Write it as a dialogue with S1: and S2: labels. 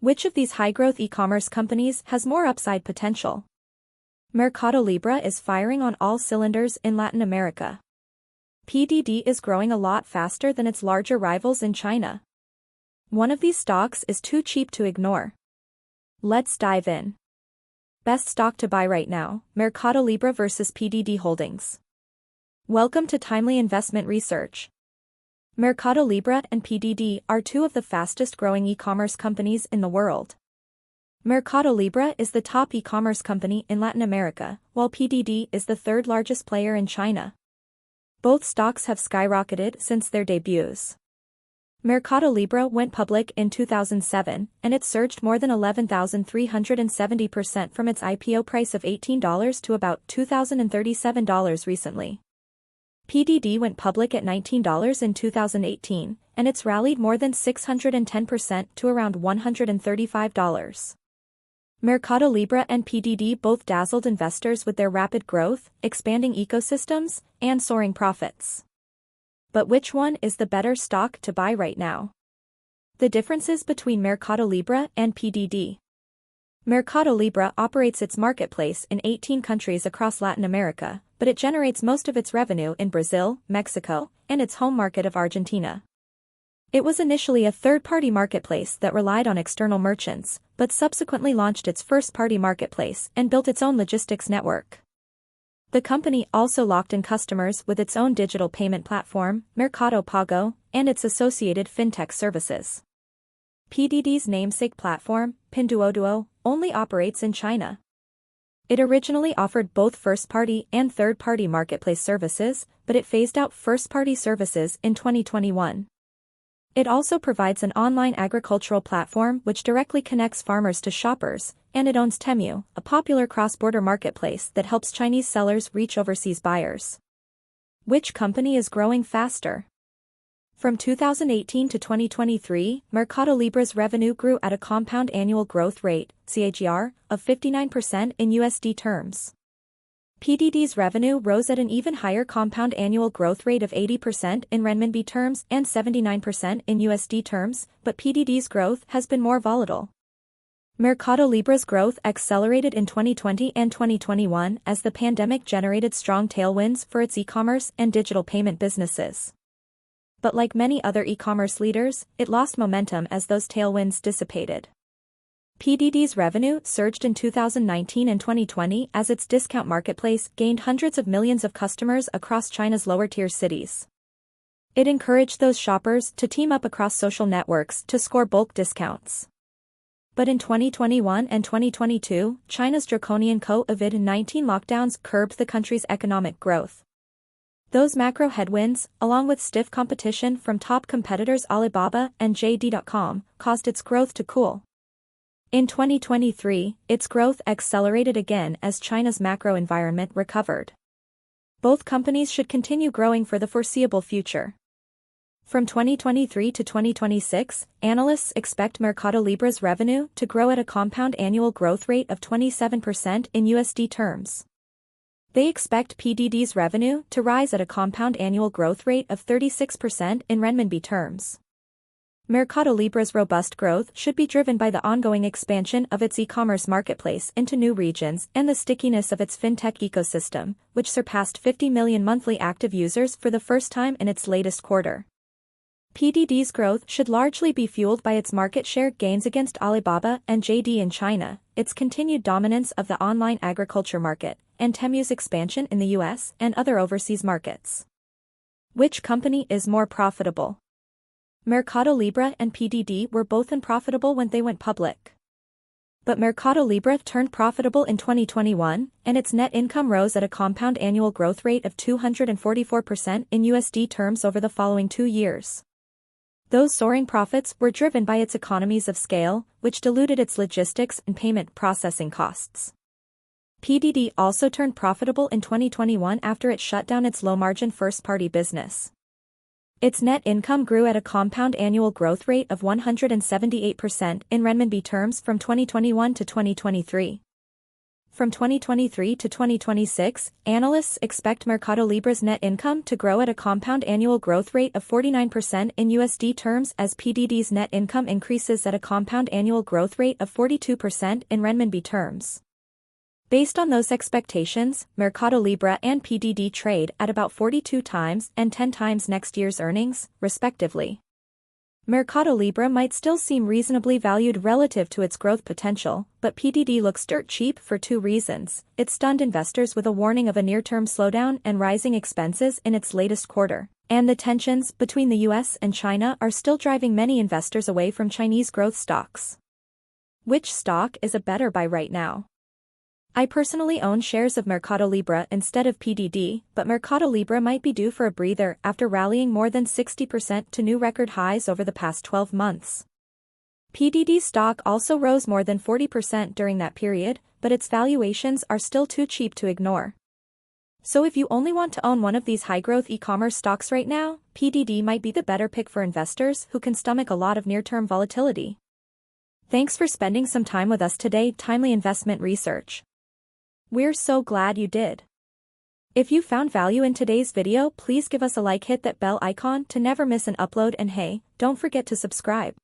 S1: Which of these high-growth e-commerce companies has more upside potential? MercadoLibre is firing on all cylinders in Latin America. PDD is growing a lot faster than its larger rivals in China. One of these stocks is too cheap to ignore. Let's dive in. Best stock to buy right now, MercadoLibre versus PDD Holdings. Welcome to Timely Investment Research. MercadoLibre and PDD are two of the fastest-growing e-commerce companies in the world. MercadoLibre is the top e-commerce company in Latin America, while PDD is the third-largest player in China. Both stocks have skyrocketed since their debuts. MercadoLibre went public in 2007, and it surged more than 11,370% from its IPO price of $18 to about $2,037 recently. PDD went public at $19 in 2018, and it's rallied more than 610% to around $135. MercadoLibre and PDD both dazzled investors with their rapid growth, expanding ecosystems, and soaring profits. But which one is the better stock to buy right now? The differences between MercadoLibre and PDD. MercadoLibre operates its marketplace in 18 countries across Latin America, but it generates most of its revenue in Brazil, Mexico, and its home market of Argentina. It was initially a third-party marketplace that relied on external merchants, but subsequently launched its first-party marketplace and built its own logistics network. The company also locked in customers with its own digital payment platform, Mercado Pago, and its associated fintech services. PDD's namesake platform, Pinduoduo, only operates in China. It originally offered both first-party and third-party marketplace services, but it phased out first-party services in 2021. It also provides an online agricultural platform which directly connects farmers to shoppers, and it owns Temu, a popular cross-border marketplace that helps Chinese sellers reach overseas buyers. Which company is growing faster? From 2018 to 2023, MercadoLibre's revenue grew at a compound annual growth rate, CAGR, of 59% in USD terms. PDD's revenue rose at an even higher compound annual growth rate of 80% in renminbi terms and 79% in USD terms, but PDD's growth has been more volatile. MercadoLibre's growth accelerated in 2020 and 2021 as the pandemic generated strong tailwinds for its e-commerce and digital payment businesses. But like many other e-commerce leaders, it lost momentum as those tailwinds dissipated. PDD's revenue surged in 2019 and 2020 as its discount marketplace gained hundreds of millions of customers across China's lower-tier cities. It encouraged those shoppers to team up across social networks to score bulk discounts. But in 2021 and 2022, China's draconian COVID-19 lockdowns curbed the country's economic growth. Those macro headwinds, along with stiff competition from top competitors Alibaba and JD.com, caused its growth to cool. In 2023, its growth accelerated again as China's macro environment recovered. Both companies should continue growing for the foreseeable future. From 2023 to 2026, analysts expect MercadoLibre's revenue to grow at a compound annual growth rate of 27% in USD terms. They expect PDD's revenue to rise at a compound annual growth rate of 36% in renminbi terms. MercadoLibre's robust growth should be driven by the ongoing expansion of its e-commerce marketplace into new regions and the stickiness of its fintech ecosystem, which surpassed 50 million monthly active users for the first time in its latest quarter. PDD's growth should largely be fueled by its market share gains against Alibaba and JD in China, its continued dominance of the online agriculture market, and Temu's expansion in the US and other overseas markets. Which company is more profitable? MercadoLibre and PDD were both unprofitable when they went public. But MercadoLibre turned profitable in 2021, and its net income rose at a compound annual growth rate of 244% in USD terms over the following 2 years. Those soaring profits were driven by its economies of scale, which diluted its logistics and payment processing costs. PDD also turned profitable in 2021 after it shut down its low-margin first-party business. Its net income grew at a compound annual growth rate of 178% in renminbi terms from 2021 to 2023. From 2023 to 2026, analysts expect MercadoLibre's net income to grow at a compound annual growth rate of 49% in USD terms as PDD's net income increases at a compound annual growth rate of 42% in renminbi terms. Based on those expectations, MercadoLibre and PDD trade at about 42 times and 10 times next year's earnings, respectively. MercadoLibre might still seem reasonably valued relative to its growth potential, but PDD looks dirt cheap for two reasons. It stunned investors with a warning of a near-term slowdown and rising expenses in its latest quarter, and the tensions between the US and China are still driving many investors away from Chinese growth stocks. Which stock is a better buy right now? I personally own shares of MercadoLibre instead of PDD, but MercadoLibre might be due for a breather after rallying more than 60% to new record highs over the past 12 months. PDD stock also rose more than 40% during that period, but its valuations are still too cheap to ignore. So if you only want to own one of these high-growth e-commerce stocks right now, PDD might be the better pick for investors who can stomach a lot of near-term volatility. Thanks for spending some time with us today, Timely Investment Research. We're so glad you did. If you found value in today's video, please give us a like, hit that bell icon to never miss an upload, and hey, don't forget to subscribe.